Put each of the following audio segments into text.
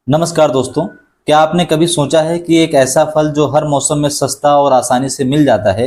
नमस्कार दोस्तों। क्या आपने कभी सोचा है कि एक ऐसा फल जो हर मौसम में सस्ता और आसानी से मिल जाता है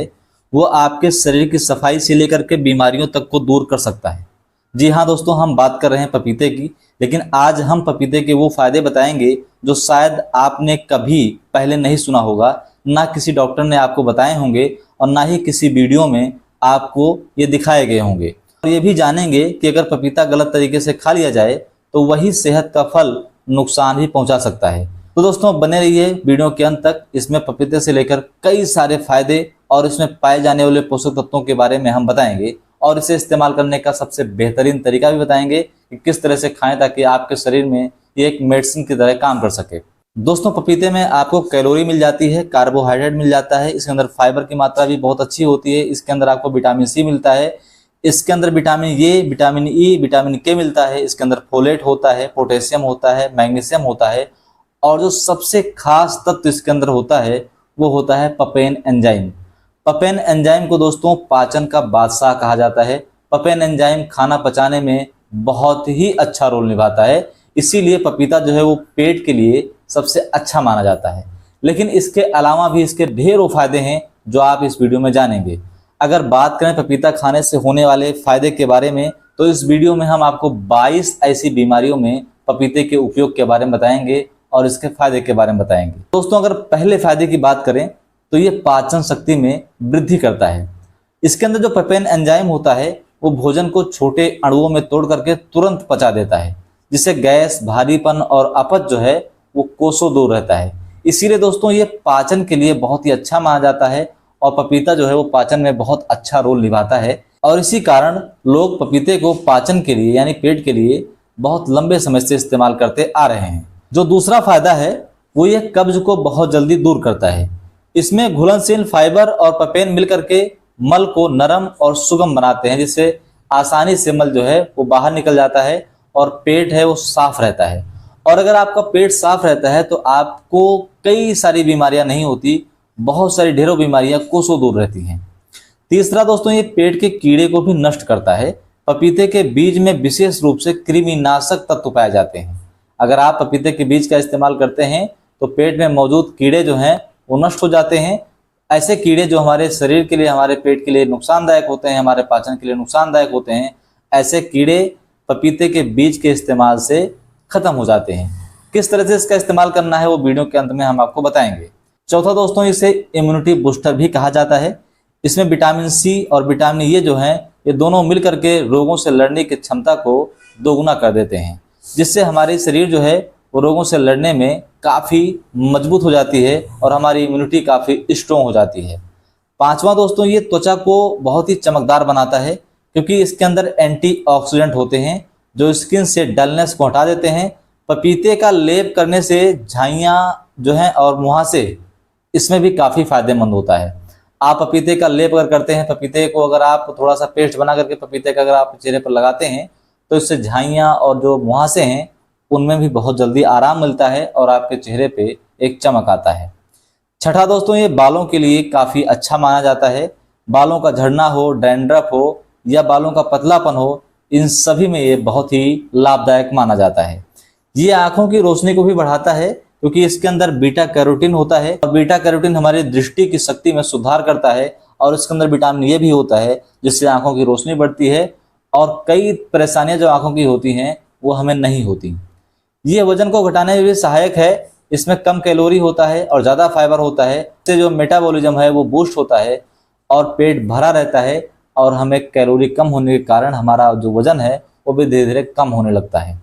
वो आपके शरीर की सफाई से लेकर के बीमारियों तक को दूर कर सकता है। जी हाँ दोस्तों, हम बात कर रहे हैं पपीते की। लेकिन आज हम पपीते के वो फायदे बताएंगे जो शायद आपने कभी पहले नहीं सुना होगा, ना किसी डॉक्टर ने आपको बताए होंगे और ना ही किसी वीडियो में आपको ये दिखाए गए होंगे। और ये भी जानेंगे कि अगर पपीता गलत तरीके से खा लिया जाए तो वही सेहत का फल नुकसान भी पहुंचा सकता है। तो दोस्तों बने रहिए वीडियो के अंत तक। इसमें पपीते से लेकर कई सारे फायदे और इसमें पाए जाने वाले पोषक तत्वों के बारे में हम बताएंगे और इसे इस्तेमाल करने का सबसे बेहतरीन तरीका भी बताएंगे कि किस तरह से खाएं ताकि आपके शरीर में ये एक मेडिसिन की तरह काम कर सके। दोस्तों पपीते में आपको कैलोरी मिल जाती है, कार्बोहाइड्रेट मिल जाता है, इसके अंदर फाइबर की मात्रा भी बहुत अच्छी होती है, इसके अंदर आपको विटामिन सी मिलता है, इसके अंदर vitamin A, vitamin E, vitamin के मिलता है, इसके अंदर फोलेट होता है, पोटेशियम होता है, मैग्नीशियम होता है और जो सबसे खास तत्व इसके अंदर होता है वो होता है पपेन एंजाइम। पपेन एंजाइम को दोस्तों पाचन का बादशाह कहा जाता है। पपेन एंजाइम खाना पचाने में बहुत ही अच्छा रोल निभाता है, इसीलिए पपीता जो है वो पेट के लिए सबसे अच्छा माना जाता है। लेकिन इसके अलावा भी इसके ढेरों फायदे हैं जो आप इस वीडियो में जानेंगे। अगर बात करें पपीता खाने से होने वाले फायदे के बारे में तो इस वीडियो में हम आपको 22 ऐसी बीमारियों में पपीते के उपयोग के बारे में बताएंगे और इसके फायदे के बारे में बताएंगे। दोस्तों अगर पहले फायदे की बात करें तो ये पाचन शक्ति में वृद्धि करता है। इसके अंदर जो पपेन एंजाइम होता है वो भोजन को छोटे अणुओं में तोड़ करके तुरंत पचा देता है, जिससे गैस, भारीपन और अपच जो है वो कोसों दूर रहता है। इसीलिए दोस्तों ये पाचन के लिए बहुत ही अच्छा माना जाता है और पपीता जो है वो पाचन में बहुत अच्छा रोल निभाता है। और इसी कारण लोग पपीते को पाचन के लिए यानी पेट के लिए बहुत लंबे समय से इस्तेमाल करते आ रहे हैं। जो दूसरा फायदा है वो ये कब्ज को बहुत जल्दी दूर करता है। इसमें घुलनशील फाइबर और पपेन मिलकर के मल को नरम और सुगम बनाते हैं, जिससे आसानी से मल जो है वो बाहर निकल जाता है और पेट है वो साफ रहता है। और अगर आपका पेट साफ रहता है तो आपको कई सारी बीमारियां नहीं होती, बहुत सारी ढेरों बीमारियां कोसों दूर रहती हैं। तीसरा दोस्तों ये पेट के कीड़े को भी नष्ट करता है। पपीते के बीज में विशेष रूप से कृमिनाशक तत्व पाए जाते हैं। अगर आप पपीते के बीज का इस्तेमाल करते हैं तो पेट में मौजूद कीड़े जो हैं वो नष्ट हो जाते हैं। ऐसे कीड़े जो हमारे शरीर के लिए, हमारे पेट के लिए नुकसानदायक होते हैं, हमारे पाचन के लिए नुकसानदायक होते हैं, ऐसे कीड़े पपीते के बीज के इस्तेमाल से खत्म हो जाते हैं। किस तरह से इसका इस्तेमाल करना है वो वीडियो के अंत में हम आपको बताएंगे। चौथा दोस्तों इसे इम्यूनिटी बूस्टर भी कहा जाता है। इसमें विटामिन सी और विटामिन ए जो हैं ये दोनों मिलकर के रोगों से लड़ने की क्षमता को दोगुना कर देते हैं, जिससे हमारी शरीर जो है वो रोगों से लड़ने में काफ़ी मजबूत हो जाती है और हमारी इम्यूनिटी काफ़ी स्ट्रॉन्ग हो जाती है। पांचवा दोस्तों ये त्वचा को बहुत ही चमकदार बनाता है, क्योंकि इसके अंदर एंटीऑक्सीडेंट होते हैं जो स्किन से डलनेस को हटा देते हैं। पपीते का लेप करने से झाइयाँ जो हैं और मुहासे इसमें भी काफ़ी फायदेमंद होता है। आप पपीते का लेप अगर करते हैं, पपीते को अगर आप थोड़ा सा पेस्ट बना करके पपीते का अगर आप चेहरे पर लगाते हैं तो इससे झाइयाँ और जो मुहासे हैं उनमें भी बहुत जल्दी आराम मिलता है और आपके चेहरे पे एक चमक आता है। छठा दोस्तों ये बालों के लिए काफ़ी अच्छा माना जाता है। बालों का झड़ना हो, डैंड्रफ हो या बालों का पतलापन हो, इन सभी में ये बहुत ही लाभदायक माना जाता है। ये आँखों की रोशनी को भी बढ़ाता है, क्योंकि इसके अंदर बीटा कैरोटीन होता है और बीटा कैरोटीन हमारी दृष्टि की शक्ति में सुधार करता है। और इसके अंदर विटामिन ए भी होता है जिससे आंखों की रोशनी बढ़ती है और कई परेशानियां जो आंखों की होती हैं वो हमें नहीं होती। ये वजन को घटाने में भी सहायक है। इसमें कम कैलोरी होता है और ज़्यादा फाइबर होता है, इससे जो मेटाबॉलिज्म है वो बूस्ट होता है और पेट भरा रहता है और हमें कैलोरी कम होने के कारण हमारा जो वजन है वो भी धीरे धीरे कम होने लगता है।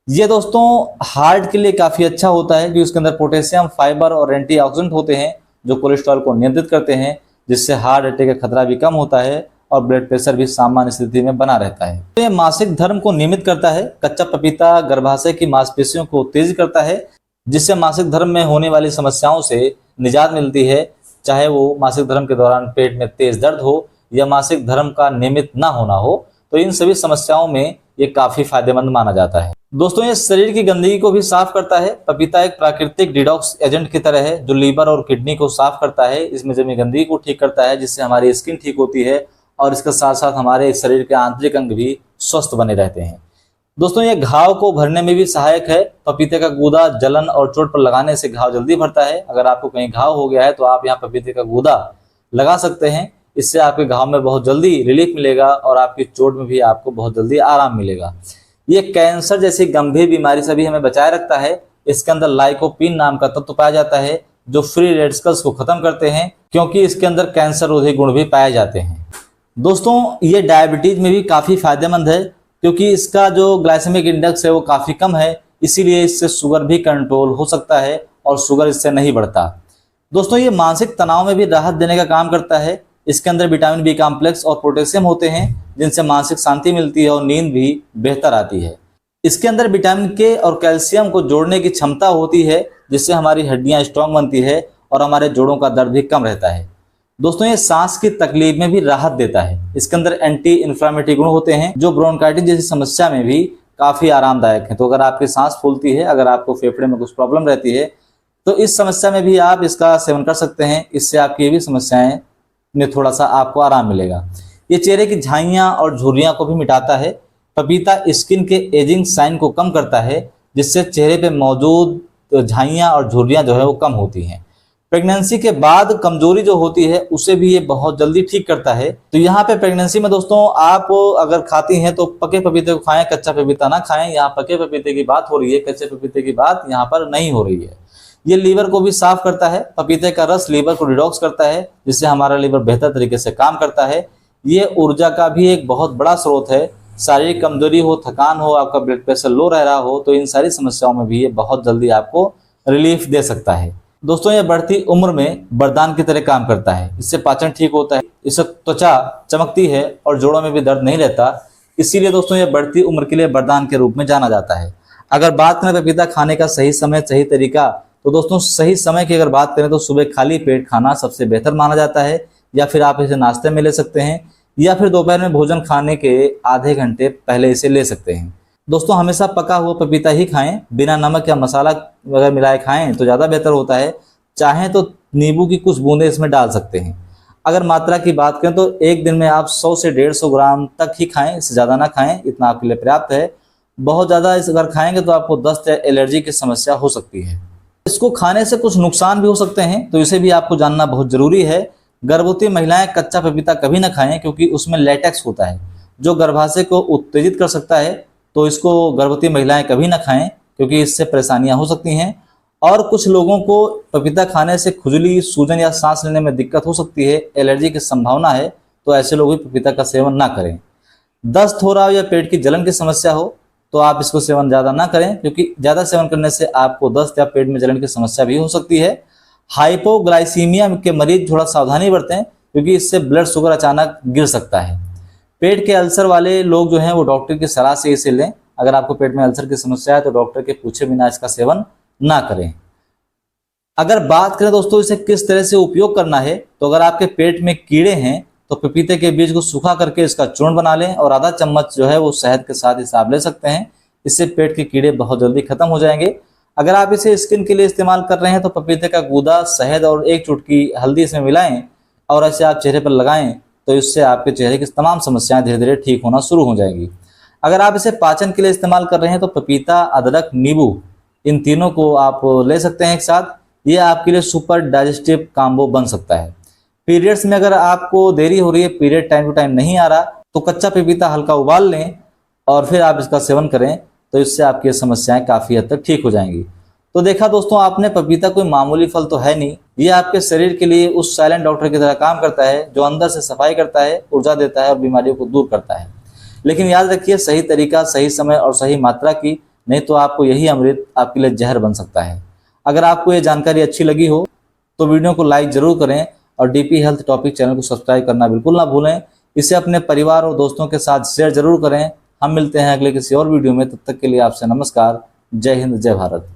ये दोस्तों हार्ट के लिए काफ़ी अच्छा होता है क्योंकि उसके अंदर पोटेशियम, फाइबर और एंटीऑक्सीडेंट होते हैं जो कोलेस्ट्रॉल को नियंत्रित करते हैं, जिससे हार्ट अटैक का खतरा भी कम होता है और ब्लड प्रेशर भी सामान्य स्थिति में बना रहता है। तो ये मासिक धर्म को नियमित करता है। कच्चा पपीता गर्भाशय की मांसपेशियों को तेज करता है, जिससे मासिक धर्म में होने वाली समस्याओं से निजात मिलती है, चाहे वो मासिक धर्म के दौरान पेट में तेज दर्द हो या मासिक धर्म का नियमित ना होना हो। तो इन सभी समस्याओं में ये काफ़ी फायदेमंद माना जाता है। दोस्तों ये शरीर की गंदगी को भी साफ करता है। पपीता एक प्राकृतिक डिटॉक्स एजेंट की तरह है जो लीवर और किडनी को साफ करता है। इसमें जमी गंदगी को ठीक करता है, जिससे हमारी स्किन ठीक होती है और इसके साथ साथ हमारे शरीर के आंतरिक अंग भी स्वस्थ बने रहते हैं। दोस्तों ये घाव को भरने में भी सहायक है। पपीते का गूदा जलन और चोट पर लगाने से घाव जल्दी भरता है। अगर आपको कहीं घाव हो गया है तो आप यहाँ पपीते का गूदा लगा सकते हैं। इससे आपके घाव में बहुत जल्दी रिलीफ मिलेगा और आपकी चोट में भी आपको बहुत जल्दी आराम मिलेगा। ये कैंसर जैसी गंभीर बीमारी से भी हमें बचाए रखता है। इसके अंदर लाइकोपीन नाम का तत्व पाया जाता है जो फ्री रेडिकल्स को खत्म करते हैं, क्योंकि इसके अंदर कैंसर रोधी गुण भी पाए जाते हैं। दोस्तों ये डायबिटीज में भी काफ़ी फायदेमंद है, क्योंकि इसका जो ग्लाइसेमिक इंडेक्स है वो काफ़ी कम है, इसीलिए इससे शुगर भी कंट्रोल हो सकता है और शुगर इससे नहीं बढ़ता। दोस्तों ये मानसिक तनाव में भी राहत देने का काम करता है। इसके अंदर विटामिन बी कॉम्प्लेक्स और पोटेशियम होते हैं जिनसे मानसिक शांति मिलती है और नींद भी बेहतर आती है। इसके अंदर विटामिन के और कैल्शियम को जोड़ने की क्षमता होती है, जिससे हमारी हड्डियां स्ट्रांग बनती है और हमारे जोड़ों का दर्द भी कम रहता है। दोस्तों ये सांस की तकलीफ में भी राहत देता है। इसके अंदर एंटी इन्फ्लामेटरी गुण होते हैं जो ब्रोंकाइटिस जैसी समस्या में भी काफ़ी आरामदायक है। तो अगर आपकी सांस फूलती है, अगर आपको फेफड़े में कुछ प्रॉब्लम रहती है, तो इस समस्या में भी आप इसका सेवन कर सकते हैं। इससे आपकी ये भी समस्याएं में थोड़ा सा आपको आराम मिलेगा। ये चेहरे की झाइयाँ और झुर्रियाँ को भी मिटाता है। पपीता स्किन के एजिंग साइन को कम करता है, जिससे चेहरे पे मौजूद झाइयाँ और झुर्रियाँ जो है वो कम होती हैं। प्रेगनेंसी के बाद कमजोरी जो होती है उसे भी ये बहुत जल्दी ठीक करता है। तो यहाँ पे प्रेगनेंसी में दोस्तों आप अगर खाती हैं तो पके पपीते को खाएं, कच्चा पपीता ना खाएं। यहाँ पके पपीते की बात हो रही है, कच्चे पपीते की बात यहाँ पर नहीं हो रही है। ये लीवर को भी साफ करता है। पपीते का रस लीवर को डिटॉक्स करता है, जिससे हमारा लीवर बेहतर तरीके से काम करता है। ये ऊर्जा का भी एक बहुत बड़ा स्रोत है। शारीरिक कमजोरी हो, थकान हो, आपका ब्लड प्रेशर लो रह रहा हो, तो इन सारी समस्याओं में भी ये बहुत जल्दी आपको रिलीफ दे सकता है। दोस्तों ये बढ़ती उम्र में वरदान की तरह काम करता है। इससे पाचन ठीक होता है, इससे त्वचा चमकती है और जोड़ों में भी दर्द नहीं रहता। इसीलिए दोस्तों ये बढ़ती उम्र के लिए वरदान के रूप में जाना जाता है। अगर बात करें पपीता खाने का सही समय, सही तरीका, तो दोस्तों सही समय की अगर बात करें तो सुबह खाली पेट खाना सबसे बेहतर माना जाता है, या फिर आप इसे नाश्ते में ले सकते हैं, या फिर दोपहर में भोजन खाने के आधे घंटे पहले इसे ले सकते हैं। दोस्तों हमेशा पका हुआ पपीता ही खाएं, बिना नमक या मसाला अगर मिलाए खाएं तो ज़्यादा बेहतर होता है। चाहें तो नींबू की कुछ बूंदें इसमें डाल सकते हैं। अगर मात्रा की बात करें तो एक दिन में आप 100 से 150 ग्राम तक ही खाएं, इससे ज़्यादा ना खाएं, इतना आपके लिए पर्याप्त है। बहुत ज़्यादा इस अगर खाएंगे तो आपको दस्त या एलर्जी की समस्या हो सकती है। इसको खाने से कुछ नुकसान भी हो सकते हैं, तो इसे भी आपको जानना बहुत ज़रूरी है। गर्भवती महिलाएं कच्चा पपीता कभी ना खाएं, क्योंकि उसमें लेटेक्स होता है जो गर्भाशय को उत्तेजित कर सकता है। तो इसको गर्भवती महिलाएं कभी ना खाएं, क्योंकि इससे परेशानियां हो सकती हैं। और कुछ लोगों को पपीता खाने से खुजली, सूजन या सांस लेने में दिक्कत हो सकती है, एलर्जी की संभावना है, तो ऐसे लोग भी पपीता का सेवन ना करें। दस्त हो रहा हो या पेट की जलन की समस्या हो तो आप इसको सेवन ज़्यादा ना करें, क्योंकि ज़्यादा सेवन करने से आपको दस्त या पेट में जलन की समस्या भी हो सकती है। हाइपोग्लाइसीमिया के मरीज थोड़ा सावधानी बरतें, क्योंकि इससे ब्लड शुगर अचानक गिर सकता है। पेट के अल्सर वाले लोग जो हैं वो डॉक्टर की सलाह से इसे लें। अगर आपको पेट में अल्सर की समस्या है तो डॉक्टर के पूछे बिना इसका सेवन ना करें। अगर बात करें दोस्तों इसे किस तरह से उपयोग करना है, तो अगर आपके पेट में कीड़े हैं तो पपीते के बीज को सूखा करके इसका चूर्ण बना लें और आधा चम्मच जो है वो शहद के साथ इसे आप ले सकते हैं। इससे पेट के कीड़े बहुत जल्दी खत्म हो जाएंगे। अगर आप इसे स्किन के लिए इस्तेमाल कर रहे हैं तो पपीते का गूदा, शहद और एक चुटकी हल्दी इसमें मिलाएं और ऐसे आप चेहरे पर लगाएं, तो इससे आपके चेहरे की तमाम समस्याएं धीरे धीरे ठीक होना शुरू हो जाएंगी। अगर आप इसे पाचन के लिए इस्तेमाल कर रहे हैं तो पपीता, अदरक, नींबू इन तीनों को आप ले सकते हैं एक साथ। ये आपके लिए सुपर डाइजेस्टिव कॉम्बो बन सकता है। पीरियड्स में अगर आपको देरी हो रही है, पीरियड टाइम टू टाइम नहीं आ रहा, तो कच्चा पपीता हल्का उबाल लें और फिर आप इसका सेवन करें, तो इससे आपकी समस्याएं काफ़ी हद तक ठीक हो जाएंगी। तो देखा दोस्तों आपने, पपीता कोई मामूली फल तो है नहीं। ये आपके शरीर के लिए उस साइलेंट डॉक्टर की तरह काम करता है जो अंदर से सफाई करता है, ऊर्जा देता है और बीमारियों को दूर करता है। लेकिन याद रखिए, सही तरीका, सही समय और सही मात्रा की, नहीं तो आपको यही अमृत आपके लिए जहर बन सकता है। अगर आपको ये जानकारी अच्छी लगी हो तो वीडियो को लाइक जरूर करें और डीपी हेल्थ टॉपिक चैनल को सब्सक्राइब करना बिल्कुल ना भूलें। इसे अपने परिवार और दोस्तों के साथ शेयर जरूर करें। हम मिलते हैं अगले किसी और वीडियो में, तब तक के लिए आपसे नमस्कार। जय हिंद, जय भारत।